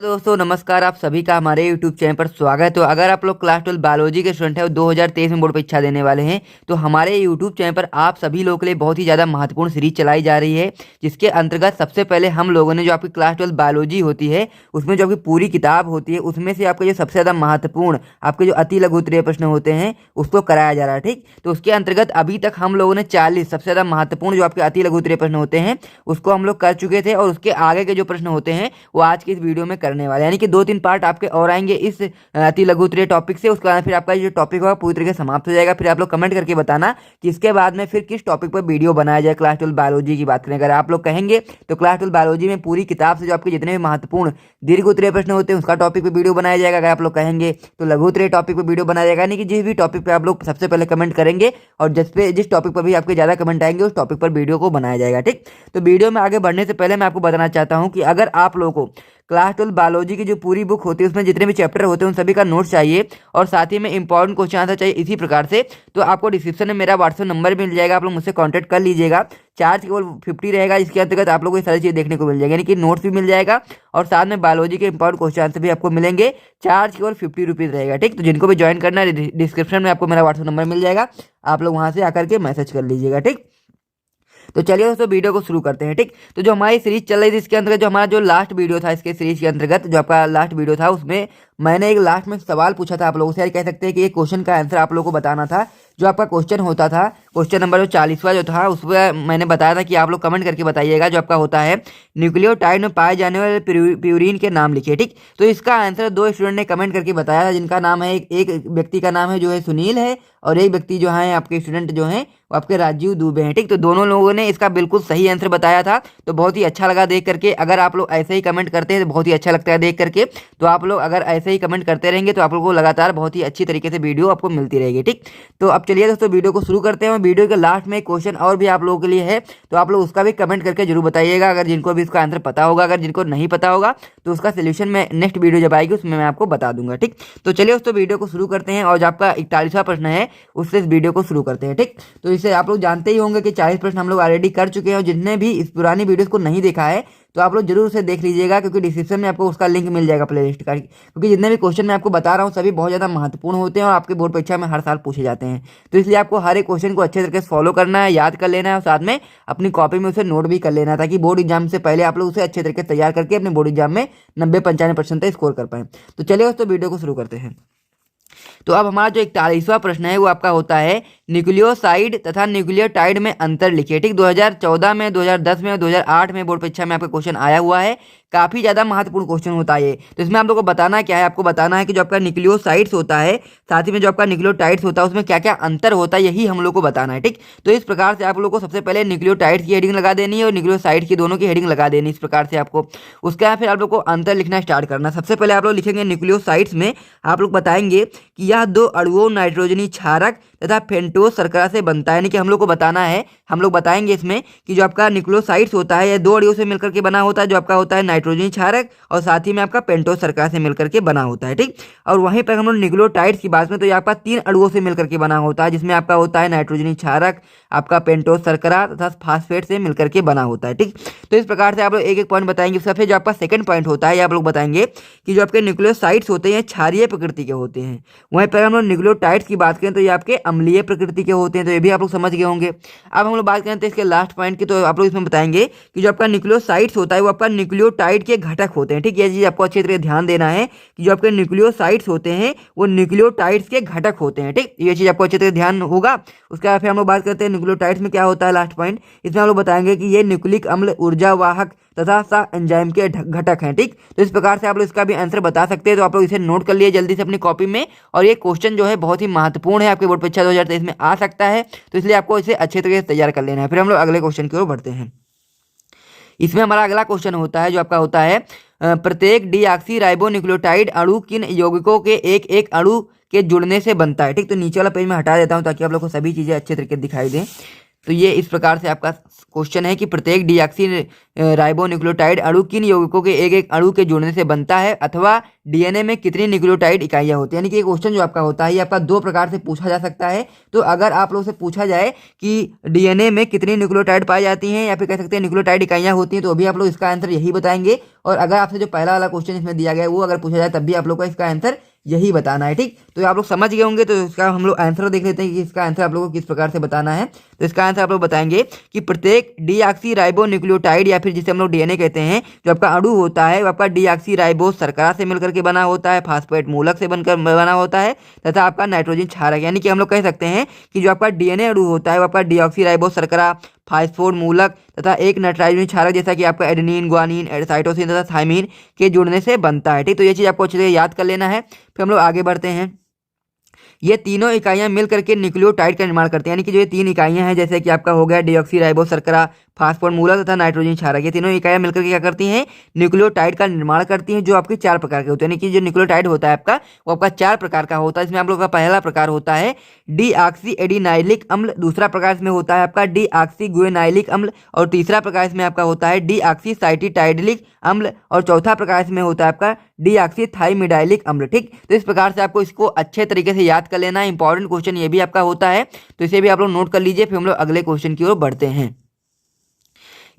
दोस्तों नमस्कार, आप सभी का हमारे YouTube चैनल पर स्वागत है। तो अगर आप लोग क्लास 12 बायोलॉजी के स्टूडेंट हैं और 2023 में बोर्ड परीक्षा देने वाले हैं तो हमारे YouTube चैनल पर आप सभी लोगों के लिए बहुत ही ज़्यादा महत्वपूर्ण सीरीज चलाई जा रही है, जिसके अंतर्गत सबसे पहले हम लोगों ने जो आपकी क्लास 12 बायोलॉजी होती है उसमें जो आपकी पूरी किताब होती है उसमें से आपका जो सबसे ज़्यादा महत्वपूर्ण आपके जो अति लघु उत्तरीय प्रश्न होते हैं उसको कराया जा रहा है। ठीक, तो उसके अंतर्गत अभी तक हम लोगों ने 40 सबसे ज़्यादा महत्वपूर्ण जो आपके अति लघु उत्तरीय प्रश्न होते हैं उसको हम लोग कर चुके थे और उसके आगे के जो प्रश्न होते हैं वो आज की इस वीडियो में करने वाले, यानी कि 2-3 पार्ट आपके और आएंगे इस अति लघु उत्तरीय टॉपिक से। उसके बाद फिर आपका जो टॉपिक होगा पूरी तरीके से समाप्त हो जाएगा। फिर आप लोग कमेंट करके बताना कि इसके बाद में फिर किस टॉपिक पर वीडियो बनाया जाए। क्लास 12 बायोलॉजी की बात करें अगर आप लोग कहेंगे तो क्लास 12 बायोलॉजी में पूरी किताब से जो आपके जितने भी महत्वपूर्ण दीर्घ उत्तरीय प्रश्न होते हैं उसका टॉपिक पर वीडियो बनाया जाएगा। अगर आप लोग कहेंगे तो लघु उत्तरीय टॉपिक पर वीडियो बनाया जाएगा, यानी कि जिस भी टॉपिक पर आप लोग सबसे पहले कमेंट करेंगे और जिस टॉपिक पर भी आपके ज़्यादा कमेंट आएंगे उस टॉपिक पर वीडियो को बनाया जाएगा। ठीक, तो वीडियो में आगे बढ़ने से पहले मैं आपको बताना चाहता हूँ कि अगर आप लोगों को क्लास 12 बायोलॉजी की जो पूरी बुक होती है उसमें जितने भी चैप्टर होते हैं उन सभी का नोट चाहिए और साथ ही में इंपॉर्टेंट क्वेश्चन आंसर चाहिए इसी प्रकार से, तो आपको डिस्क्रिप्शन में मेरा व्हाट्सएप नंबर मिल जाएगा, आप लोग मुझसे कांटेक्ट कर लीजिएगा। चार्ज केवल 50 रहेगा, इसके अंतर्गत आप लोगों को सारी चीज़ देखने को मिल जाएगी, यानी कि नोट्स भी मिल जाएगा और साथ में बायोलॉजी के इंपॉर्टेंट क्वेश्चन आंसर भी आपको मिलेंगे। चार्ज केवल 50 रुपीज़ रहेगा। ठीक, तो जिनको भी ज्वाइन करना है डिस्क्रिप्शन में आपको मेरा व्हाट्सएप नंबर मिल जाएगा, आप लोग वहाँ से आकर के मैसेज कर लीजिएगा। ठीक, तो चलिए दोस्तों वीडियो को शुरू करते हैं। ठीक, तो जो हमारी सीरीज चल रही थी इसके अंतर्गत जो हमारा जो लास्ट वीडियो था इसके सीरीज के अंतर्गत जो आपका लास्ट वीडियो था उसमें मैंने एक लास्ट में सवाल पूछा था आप लोगों से, यार कह सकते हैं कि एक क्वेश्चन का आंसर आप लोगों को बताना था। जो आपका क्वेश्चन होता था क्वेश्चन नंबर जो 40वां जो था उसमें मैंने बताया था कि आप लोग कमेंट करके बताइएगा जो आपका होता है न्यूक्लियोटाइड में पाए जाने वाले प्यूरिन के नाम लिखिए। ठीक, तो इसका आंसर 2 स्टूडेंट ने कमेंट करके बताया था, जिनका नाम है एक व्यक्ति का नाम है जो है सुनील है और एक व्यक्ति जो है आपके स्टूडेंट जो है वो आपके राजीव दुबे हैं। ठीक, तो दोनों लोगों ने इसका बिल्कुल सही आंसर बताया था, तो बहुत ही अच्छा लगा देख करके। अगर आप लोग ऐसे ही कमेंट करते हैं तो बहुत ही अच्छा लगता है देख करके, तो आप लोग अगर ऐसे ही कमेंट करते रहेंगे तो आप लोगों को लगातार बहुत ही अच्छी तरीके से वीडियो आपको मिलती रहेगी। ठीक, तो अब चलिए दोस्तों वीडियो को शुरू करते हैं। वीडियो के लास्ट में एक क्वेश्चन और भी आप लोगों के लिए है, तो आप लोग उसका भी कमेंट करके जरूर बताइएगा अगर जिनको भी इसका आंसर पता होगा। अगर जिनको नहीं पता होगा तो उसका सोल्यूशन मैं नेक्स्ट वीडियो जब आएगी उसमें मैं आपको बता दूंगा। ठीक, तो चलिए दोस्तों वीडियो को शुरू करते हैं और जो आपका 41वां प्रश्न है उससे इस वीडियो को शुरू करते हैं। ठीक, तो इसे आप लोग जानते ही होंगे कि 40 प्रश्न हम लोग ऑलरेडी कर चुके हैं और जितने भी इस पुरानी वीडियोस को नहीं देखा है तो आप लोग जरूर उसे देख लीजिएगा, क्योंकि डिस्क्रिप्शन में आपको उसका लिंक मिल जाएगा प्लेलिस्ट का। क्योंकि जितने भी क्वेश्चन मैं आपको बता रहा हूँ सभी बहुत ज़्यादा महत्वपूर्ण होते हैं और आपके बोर्ड परीक्षा में हर साल पूछे जाते हैं, तो इसलिए आपको हर एक क्वेश्चन को अच्छे तरीके से फॉलो करना है, याद कर लेना है और साथ में अपनी कॉपी में उसे नोट भी कर लेना है, ताकि बोर्ड एग्जाम से पहले आप लोग उसे अच्छे तरीके से तैयार करके अपने बोर्ड एग्जाम में 90-95% तक स्कोर कर पाएँ। तो चलिए दोस्तों वीडियो को शुरू करते हैं। तो अब हमारा जो 41वां प्रश्न है वो आपका होता है न्यूक्लियोसाइड तथा न्यूक्लियोटाइड में अंतर लिखिए। ठीक, 2014 में, 2010 में और 2008 में बोर्ड परीक्षा में आपका क्वेश्चन आया हुआ है, काफी ज्यादा महत्वपूर्ण क्वेश्चन होता है ये। तो इसमें आप लोगों को बताना क्या है, आपको बताना है कि जो आपका न्यूक्लियोसाइड्स होता है साथ ही में जो आपका न्यूक्लियोटाइड्स होता है उसमें क्या क्या अंतर होता है, यही हम लोग को बताना है। ठीक, तो इस प्रकार से आप लोग को सबसे पहले न्यूक्लियोटाइड्स की हेडिंग लगा देनी है और न्यूक्लियोसाइड की दोनों की हेडिंग लगा देनी इस प्रकार से आपको। उसके बाद फिर आप लोग को अंतर लिखना स्टार्ट करना। सबसे पहले आप लोग लिखेंगे न्यूक्लियोसाइड्स में आप लोग बताएंगे कि यह 2 अणुओं नाइट्रोजनी क्षारक तथा पेंटोस शर्करा से बनता है, यानी कि हम लोग को बताना है, हम लोग बताएंगे इसमें कि जो आपका न्यूक्लियोसाइड्स होता है यह 2 अणुओं से मिलकर के बना होता है, जो आपका होता है नाइट्रोजनी क्षारक और साथ ही में आपका पेंटोस शर्करा से मिलकर के बना होता है। ठीक, और वहीं पर हम लोग न्यूक्लियोटाइड्स की बात में तो ये आपका 3 अणुओं से मिलकर के बना होता है, जिसमें आपका होता है नाइट्रोजनी क्षारक, आपका पेंटोस शर्करा तथा फास्फेट से मिलकर के बना होता है। ठीक, तो इस प्रकार से आप लोग एक एक पॉइंट बताएंगे। उसका फिर जो आपका सेकंड पॉइंट होता है आप लोग बताएंगे कि जो आपके न्यूक्लियोसाइड्स होते हैं क्षारीय प्रकृति के होते हैं। वहीं पर हम लोग न्यूक्लियोटाइड्स की बात करें तो ये आपके अम्लीय प्रकृति के होते हैं, तो ये भी आप लोग समझ गए होंगे। अब हम लोग बात करते हैं इसके लास्ट पॉइंट की, तो आप लोग इसमें बताएंगे कि जो आपका न्यूक्लियोसाइड्स होता है वो आपका न्यूक्लियोटाइड के घटक होते हैं। ठीक, ये चीज आपको अच्छी तरह ध्यान देना है कि जो आपके न्यूक्लियोसाइड्स होते हैं वो न्यूक्लियोटाइड्स के घटक होते हैं। ठीक, ये चीज आपको अच्छी तरह ध्यान होगा। उसके बाद फिर हम लोग बात करते हैं न्यूक्लियोटाइड्स में क्या होता है लास्ट पॉइंट, इसमें हम लोग बताएंगे कि ये न्यूक्लिक अम्ल ऊर्जावाहक तथा सा एंजाइम के घटक हैं। ठीक, तो इस प्रकार से आप लोग इसका भी आंसर बता सकते हैं, तो आप लोग इसे नोट कर लिए जल्दी से अपनी कॉपी में। और ये क्वेश्चन जो है बहुत ही महत्वपूर्ण है, आपके बोर्ड परीक्षा 2023 में आ सकता है, तो इसलिए आपको इसे अच्छे तरीके से तैयार कर लेना है। फिर हम लोग अगले क्वेश्चन की ओर बढ़ते हैं। इसमें हमारा अगला क्वेश्चन होता है जो आपका होता है प्रत्येक डीऑक्सीराइबोन्यूक्लियोटाइड अणु किन यौगिकों के एक एक अणु के जुड़ने से बनता है। ठीक, तो नीचे वाला पेज में हटा देता हूं ताकि आप लोग को सभी चीजें अच्छे तरीके से दिखाई दें। तो ये इस प्रकार से आपका क्वेश्चन है कि प्रत्येक डीऑक्सी राइबोन्यूक्लियोटाइड अणु किन यौगिकों के एक एक अणु के जुड़ने से बनता है, अथवा डीएनए में कितनी न्यूक्लियोटाइड इकाइयाँ होती हैं। यानी कि ये क्वेश्चन जो आपका होता है ये आपका दो प्रकार से पूछा जा सकता है। तो अगर आप लोग से पूछा जाए कि डीएनए में कितनी न्यूक्लियोटाइड पाई जाती हैं या फिर कह सकते हैं न्यूक्लियोटाइड इकाइयाँ होती हैं, तो अभी आप लोग इसका आंसर यही बताएंगे। और अगर आपसे जो पहला वाला क्वेश्चन इसमें दिया गया है वो अगर पूछा जाए तब भी आप लोग को इसका आंसर यही बताना है। ठीक, तो आप लोग समझ गए होंगे। तो इसका हम लोग आंसर देख लेते हैं कि इसका आंसर आप लोगों को किस प्रकार से बताना है। तो इसका आंसर आप लोग बताएंगे कि प्रत्येक डीऑक्सी राइबोन्यूक्लियोटाइड या फिर जिसे हम लोग डीएनए कहते हैं, जो आपका अणु होता है वो आपका डीऑक्सी राइबोस शर्करा से मिलकर के बना होता है, फास्फेट मूलक से बनकर बना होता है तथा आपका नाइट्रोजन क्षारक। यानी कि हम लोग कह सकते हैं कि जो आपका डीएनए अणु होता है वो आपका डीऑक्सी राइबोस शर्करा, फास्फोर मूलक तथा एक नाइट्रोजन क्षारक जैसा कि आपका एडेनिन, ग्वानिन, साइटोसिन तथा थाइमिन के जुड़ने से बनता है। ठीक, तो ये चीज़ आपको अच्छे से याद कर लेना है। फिर हम लोग आगे बढ़ते हैं। ये तीनों इकाइयां मिलकर के न्यूक्लियोटाइड का निर्माण करते हैं। यानी कि जो ये तीन इकाइयां हैं जैसे कि आपका हो गया डीऑक्सी राइबोस शर्करा, फास्फोर मूलक तथा नाइट्रोजन क्षारक, ये तीनों इकाइयां मिलकर के क्या करती हैं, न्यूक्लियोटाइड का निर्माण करती हैं, जो आपके चार प्रकार के होते हैं। यानी कि जो न्यूक्लियोटाइड होता है आपका वो आपका चार प्रकार का होता है। इसमें आप लोग का पहला प्रकार होता है डीऑक्सी एडिनाइलिक अम्ल, दूसरा प्रकार इसमें होता है आपका डीऑक्सी गुएनाइलिक अम्ल, और तीसरा प्रकार इसमें आपका होता है डीऑक्सी साइटिटाइडिलिक अम्ल, और चौथा प्रकार इसमें होता है आपका डीऑक्सी थाइमिडाइलिक अम्ल। ठीक, तो इस प्रकार से आपको इसको अच्छे तरीके से याद कर लेना है। इंपॉर्टेंट क्वेश्चन ये भी आपका होता है, तो इसे भी आप लोग नोट कर लीजिए। फिर हम लोग अगले क्वेश्चन की ओर बढ़ते हैं।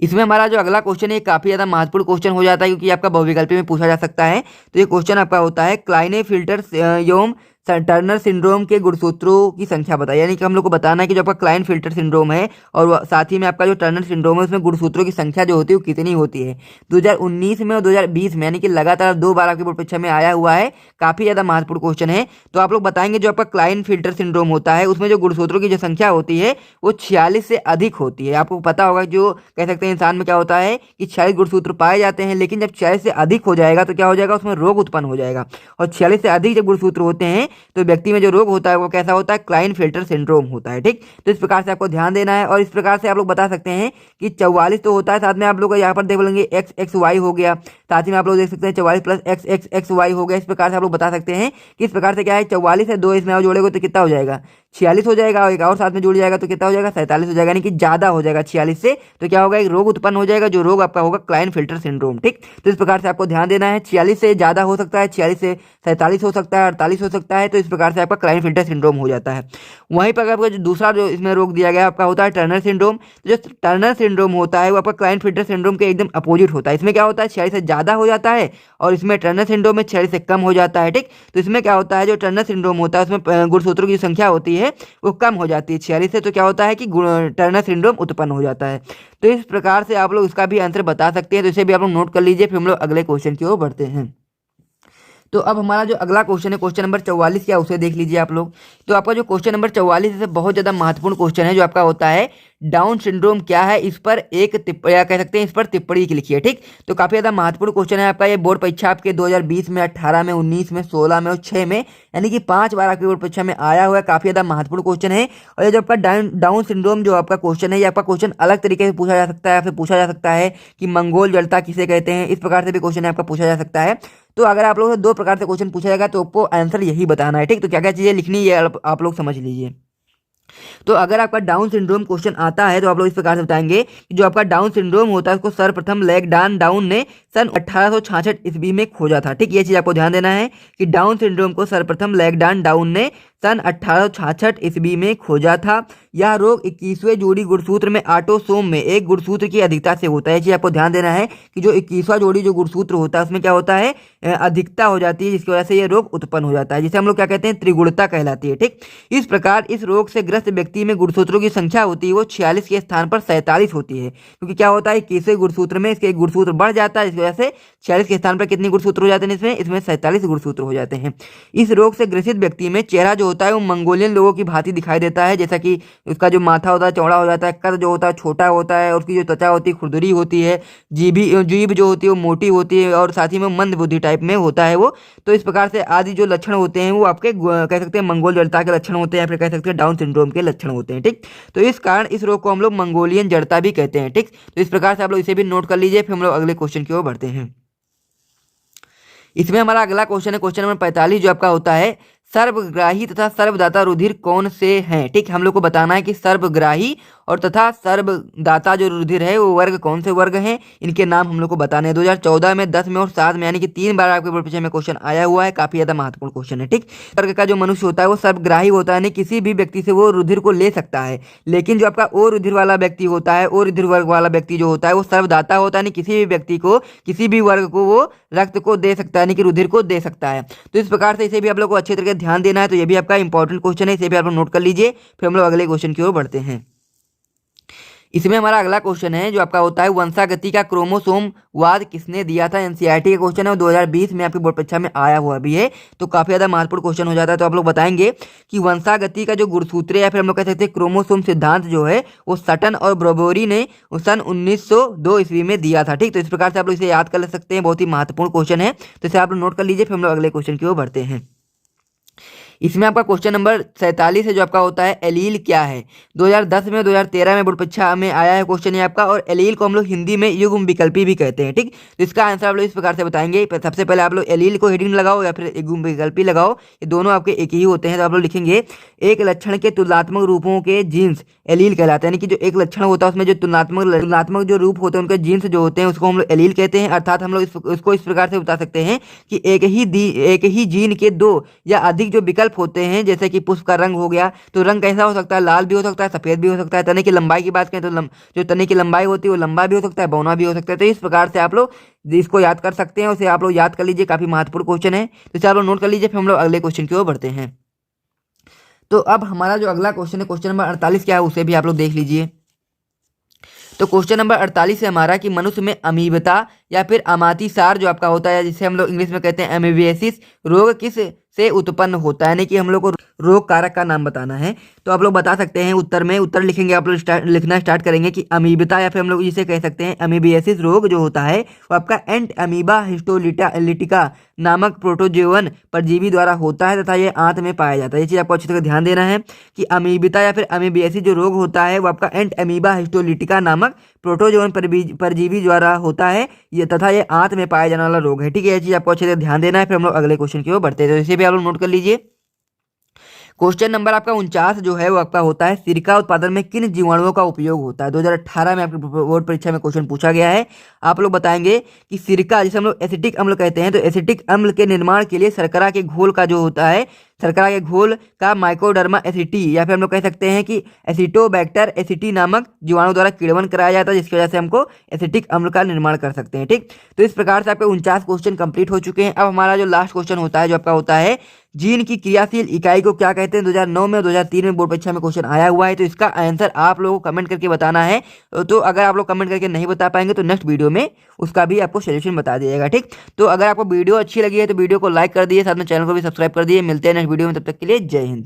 इसमें हमारा जो अगला क्वेश्चन है काफ़ी ज़्यादा महत्वपूर्ण क्वेश्चन हो जाता है, क्योंकि आपका बहुविकल्पी में पूछा जा सकता है। तो ये क्वेश्चन आपका होता है क्लाइनेफिल्टर एवं टर्नर सिंड्रोम के गुणसूत्रों की संख्या बताइए। यानी कि हम लोग को बताना है कि जो आपका क्लाइनफिल्टर सिंड्रोम है और साथ ही में आपका जो टर्नर सिंड्रोम है उसमें गुणसूत्रों की संख्या जो होती है वो कितनी होती है। 2019 में और 2020 में, यानी कि लगातार दो बार आपकी बोर्ड परीक्षा में आया हुआ है, काफ़ी ज़्यादा महत्वपूर्ण क्वेश्चन है। तो आप लोग बताएंगे जो आपका क्लाइनफिल्टर सिंड्रोम होता है उसमें जो गुणसूत्रों की जो संख्या होती है वो 46 से अधिक होती है। आपको पता होगा जो कह सकते हैं इंसान में क्या होता है कि 46 गुणसूत्र पाए जाते हैं, लेकिन जब 46 से अधिक हो जाएगा तो क्या हो जाएगा, उसमें रोग उत्पन्न हो जाएगा। और 46 से अधिक जब गुणसूत्र होते हैं तो व्यक्ति में जो रोग होता है वो कैसा होता है, क्लाइनफिल्टर सिंड्रोम होता है। ठीक, तो इस प्रकार से आपको ध्यान देना है। और इस प्रकार से आप लोग बता सकते हैं कि 44 तो होता है, साथ में आप लोग यहाँ पर देख लेंगे एक्स एक्स वाई हो गया, साथ ही में आप लोग देख सकते हैं 44 plus x x x y हो गया। इस प्रकार से आप लोग बता सकते हैं कि इस प्रकार से क्या है, 44 है, 2 इसमें और जोड़ेगा तो कितना हो जाएगा, 46 हो जाएगा, और एक और साथ में जुड़ जाएगा तो कितना हो जाएगा, 47 हो जाएगा। यानी कि ज़्यादा हो जाएगा 46 से, तो क्या होगा, एक रोग उत्पन्न हो जाएगा, जो रोग आपका होगा क्लाइनफिल्टर सिंड्रोम। ठीक, तो इस प्रकार से आपको ध्यान देना है। 46 से ज़्यादा हो सकता है, 46 से 47 हो सकता है, 48 हो सकता है। तो इस प्रकार से आपका क्लाइनफिल्टर सिंड्रोम हो जाता है। वहीं पर आपका जो दूसरा जो इसमें रोग दिया गया आपका होता है टर्नर सिंड्रोम। जो टर्नर सिंड्रोम होता है वो आपका क्लाइनफिल्टर सिंड्रोम के एकदम अपोजिट होता है। इसमें क्या होता है, 46 से ज़्यादा हो जाता है, और इसमें टर्नर सिंड्रोम में 46 से कम हो जाता है। ठीक, तो इसमें क्या होता है, जो टर्नर सिंड्रोम होता है उसमें गुणसूत्रों की संख्या होती है वो कम हो जाती है 46 से, तो क्या होता है कि टर्नर सिंड्रोम उत्पन्न हो जाता है। तो इस प्रकार से आप लोग इसका भी आंसर बता सकते हैं। तो इसे भी आप लोग नोट कर लीजिए। फिर हम लोग अगले क्वेश्चन की ओर बढ़ते हैं। तो अब हमारा जो अगला क्वेश्चन है, क्वेश्चन नंबर 44 क्या, उसे देख लीजिए आप लोग। तो आपका जो क्वेश्चन नंबर 44 है बहुत ज़्यादा महत्वपूर्ण क्वेश्चन है, जो आपका होता है डाउन सिंड्रोम क्या है, इस पर एक या कह सकते हैं इस पर टिप्पणी लिखिए। ठीक, तो काफ़ी ज़्यादा महत्वपूर्ण क्वेश्चन है आपका। ये बोर्ड परीक्षा आपके 2020 में, 18 में, 19 में, 16 में और 6 में, यानी कि 5 बार आपकी बोर्ड परीक्षा में आया हुआ है। काफ़ी ज़्यादा महत्वपूर्ण क्वेश्चन है। और ये जो आपका डाउन सिंड्रोम जो आपका क्वेश्चन है, ये आपका क्वेश्चन अलग तरीके से पूछा जा सकता है। आपसे पूछा जा सकता है कि मंगोल जड़ता किसे कहते हैं, इस प्रकार से भी क्वेश्चन आपका पूछा जा सकता है। तो अगर आप लोगों से 2 प्रकार से क्वेश्चन पूछा जाएगा तो आपको आंसर यही बताना है। ठीक, तो क्या क्या चीज़ें लिखनी है आप लोग समझ लीजिए। तो अगर आपका डाउन सिंड्रोम क्वेश्चन आता है तो आप लोग इस प्रकार से बताएंगे कि जो आपका डाउन सिंड्रोम होता है उसको सर्वप्रथम लैगडान डाउन ने सन 1866 ईस्वी में खोजा था। ठीक, ये चीज़ आपको ध्यान देना है कि डाउन सिंड्रोम को सर्वप्रथम लैगडान डाउन ने सन 1866 ईस्वी में खोजा था। यह रोग 21वें जोड़ी गुणसूत्र में ऑटोसोम में एक गुणसूत्र की अधिकता से होता है। ये चीज़ आपको ध्यान देना है कि जो 21वां जोड़ी जो गुणसूत्र होता है उसमें क्या होता है, अधिकता हो जाती है, जिसकी वजह से ये रोग उत्पन्न हो जाता है, जिसे हम लोग क्या कहते हैं, त्रिगुणता कहलाती है। ठीक, इस प्रकार इस रोग से ग्रस्त व्यक्ति में गुणसूत्रों की संख्या होती है वो 46 के स्थान पर 47 होती है, क्योंकि क्या होता है 21वें गुणसूत्र में इसके एक गुणसूत्र बढ़ जाता है, इस वजह से 46 के स्थान पर कितने गुणसूत्र हो जाते हैं, इसमें 47 गुणसूत्र हो जाते हैं। इस रोग से ग्रसित व्यक्ति में चेहरा जो होता है वो मंगोलियन लोगों की भांति दिखाई देता है, जैसा कि उसका जो माथा होता है चौड़ा हो जाता है, कद जो होता है छोटा होता है, और उसकी जो त्वचा होती है खुरदुरी होती है, जीभ जो होती है वो मोटी होती है, और साथ ही में मंद बुद्धि टाइप में होता है वो। तो इस प्रकार से आदि जो लक्षण होते हैं वो आपके कह सकते हैं मंगोल जड़ता के लक्षण होते हैं, या फिर कह सकते हैं डाउन सिंड्रोम के लक्षण होते हैं। ठीक, तो इस कारण इस रोग को हम लोग मंगोलियन जड़ता भी कहते हैं। ठीक, तो इस प्रकार से आप लोग इसे भी नोट कर लीजिए। फिर हम लोग अगले क्वेश्चन की ओर बढ़ते हैं। इसमें हमारा अगला क्वेश्चन है क्वेश्चन नंबर 45, जो आपका होता है सर्वग्राही तथा सर्वदाता रुधिर कौन से हैं। ठीक, हम लोग को बताना है कि सर्वग्राही और तथा सर्वदाता जो रुधिर है वो वर्ग कौन से वर्ग हैं, इनके नाम हम लोग को बताने हैं। 2014 में, 10 में और 7 में, यानी कि 3 बार आपके बोर्ड परीक्षा में क्वेश्चन आया हुआ है। काफी ज्यादा महत्वपूर्ण क्वेश्चन है। ठीक, वर्ग का जो मनुष्य होता है वो सर्वग्राही होता है, यानी किसी भी व्यक्ति से वो रुधिर को ले सकता है। लेकिन जो आपका ओ रुधिर वाला व्यक्ति होता है, ओ रुधिर वर्ग वाला व्यक्ति जो होता है वो सर्वदाता होता है, यानी किसी भी व्यक्ति को, किसी भी वर्ग को वो रक्त को दे सकता है, यानी कि रुधिर को दे सकता है। तो इस प्रकार से इसे भी आप लोग को अच्छे तरीके से ध्यान देना है। तो ये भी आपका इंपॉर्टेंट क्वेश्चन है, इसे भी आप लोग नोट कर लीजिए। फिर हम लोग अगले क्वेश्चन की ओर बढ़ते हैं। इसमें हमारा अगला क्वेश्चन है जो आपका होता है वंशागति का क्रोमोसोम वाद किसने दिया था। एनसीईआरटी का क्वेश्चन है और 2020 में आपकी बोर्ड परीक्षा में आया हुआ भी है। तो काफी ज्यादा महत्वपूर्ण क्वेश्चन हो जाता है। तो आप लोग बताएंगे कि वंशागति का जो गुणसूत्र या फिर हम लोग कह सकते हैं क्रोमोसोम सिद्धांत जो है वो सटन और ब्रोबेरी ने सन 1902 ईस्वी में दिया था। ठीक, तो इस प्रकार से आप लोग इसे याद कर सकते हैं, बहुत ही महत्वपूर्ण क्वेश्चन है। तो इसे आप लोग नोट कर लीजिए। फिर हम लोग अगले क्वेश्चन की ओर बढ़ते हैं। इसमें आपका क्वेश्चन नंबर 47 है जो आपका होता है एलील क्या है। 2010 में, 2013 में बोर्ड परीक्षा में आया है क्वेश्चन ये आपका। और एलील को हम लोग हिंदी में युग्म विकल्पी भी कहते हैं। ठीक, तो इसका आंसर आप लोग इस प्रकार से बताएंगे। सबसे पहले आप लोग एलील को हेडिंग लगाओ या फिर युग्म विकल्पी लगाओ, ये दोनों आपके एक ही होते हैं। तो आप लोग लिखेंगे एक लक्षण के तुलनात्मक रूपों के जीन्स एलील कहलाते हैं, यानी कि जो एक लक्षण होता है उसमें जो तुलनात्मक जो रूप होते हैं उनके जीन्स जो होते हैं उसको हम लोग एलील कहते हैं। अर्थात हम लोग इसको इस प्रकार से बता सकते हैं कि एक ही जीन के 2 या अधिक जो विकल्प होते हैं, जैसे कि पुष्प का रंग हो गया, तो रंग कैसा हो सकता है, लाल भी हो सकता है, सफेद भी हो सकता है। तने की लंबाई की बात करें तो जो तने की लंबाई होती है वो लंबा भी हो सकता है, बौना भी हो सकता है। तो इस प्रकार से आप लोग इसको याद कर सकते हैं, उसे आप लोग याद कर लीजिए, काफी महत्वपूर्ण क्वेश्चन है। तो इसे आप लोग नोट कर लीजिए। फिर हम लोग अगले क्वेश्चन की ओर बढ़ते हैं। तो अब हमारा जो अगला क्वेश्चन है, क्वेश्चन नंबर 48 क्या है उसे भी आप लोग देख लीजिए। तो क्वेश्चन नंबर 48 है हमारा कि मनुष्य में अमीबता या फिर अमातिसार जो आपका होता है, जिसे हम लोग इंग्लिश में कहते हैं एमीबियासिस रोग, किस से उत्पन्न होता है, यानी कि हम लोग को रोग कारक का नाम बताना है। तो आप लोग बता सकते हैं उत्तर में, उत्तर लिखेंगे आप लोग लिखना स्टार्ट करेंगे कि अमीबता या फिर हम लोग जिसे कह सकते हैं अमीबियासिस रोग जो होता है वो आपका एंट अमीबा हिस्टोलिटिका नामक प्रोटोजोवन परजीवी द्वारा होता है तथा ये आंत में पाया जाता है। ये चीज आपको अच्छी तरह ध्यान देना है कि अमीबिता या फिर अमीबियासिस जो रोग होता है वो आपका एंट अमीबा हिस्टोलिटिका नामक प्रोटोजोवन परजीवी द्वारा होता है ये, तथा ये आंत में पाया जाने वाला रोग है। ठीक है, ये चीज आपको अच्छे से ध्यान देना है। फिर हम लोग अगले क्वेश्चन की ओर बढ़ते हैं। तो इसे भी आप लोग नोट कर लीजिए। क्वेश्चन नंबर आपका 49 जो है वो आपका होता है सिरका उत्पादन में किन जीवाणुओं का उपयोग होता है। 2018 में आपके बोर्ड परीक्षा में क्वेश्चन पूछा गया है। आप लोग बताएंगे कि सिरका, जिसे हम लोग एसिटिक अम्ल कहते हैं, तो एसिटिक अम्ल के निर्माण के लिए शर्करा के घोल का जो होता है, शर्करा के घोल का माइकोडर्मा एसिटी या फिर हम लोग कह सकते हैं कि एसिटोबैक्टर एसिटी नामक जीवाणु द्वारा किण्वन कराया जाता है, जिसकी वजह से हमको एसिटिक अम्ल का निर्माण कर सकते हैं। ठीक, तो इस प्रकार से आपके 49 क्वेश्चन कंप्लीट हो चुके हैं। अब हमारा जो लास्ट क्वेश्चन होता है जो आपका होता है जीन की क्रियाशील इकाई को क्या कहते हैं। 2009 में और 2003 में बोर्ड परीक्षा में क्वेश्चन आया हुआ है। तो इसका आंसर आप लोगों को कमेंट करके बताना है। तो अगर आप लोग कमेंट करके नहीं बता पाएंगे तो नेक्स्ट वीडियो में उसका भी आपको सोल्यूशन बता दिएगा। ठीक, तो अगर आपको वीडियो अच्छी लगी है तो वीडियो को लाइक कर दिए, साथ में चैनल को भी सब्सक्राइब कर दिए। मिलते हैं नेक्स्ट वीडियो में, तब तक के लिए जय हिंद।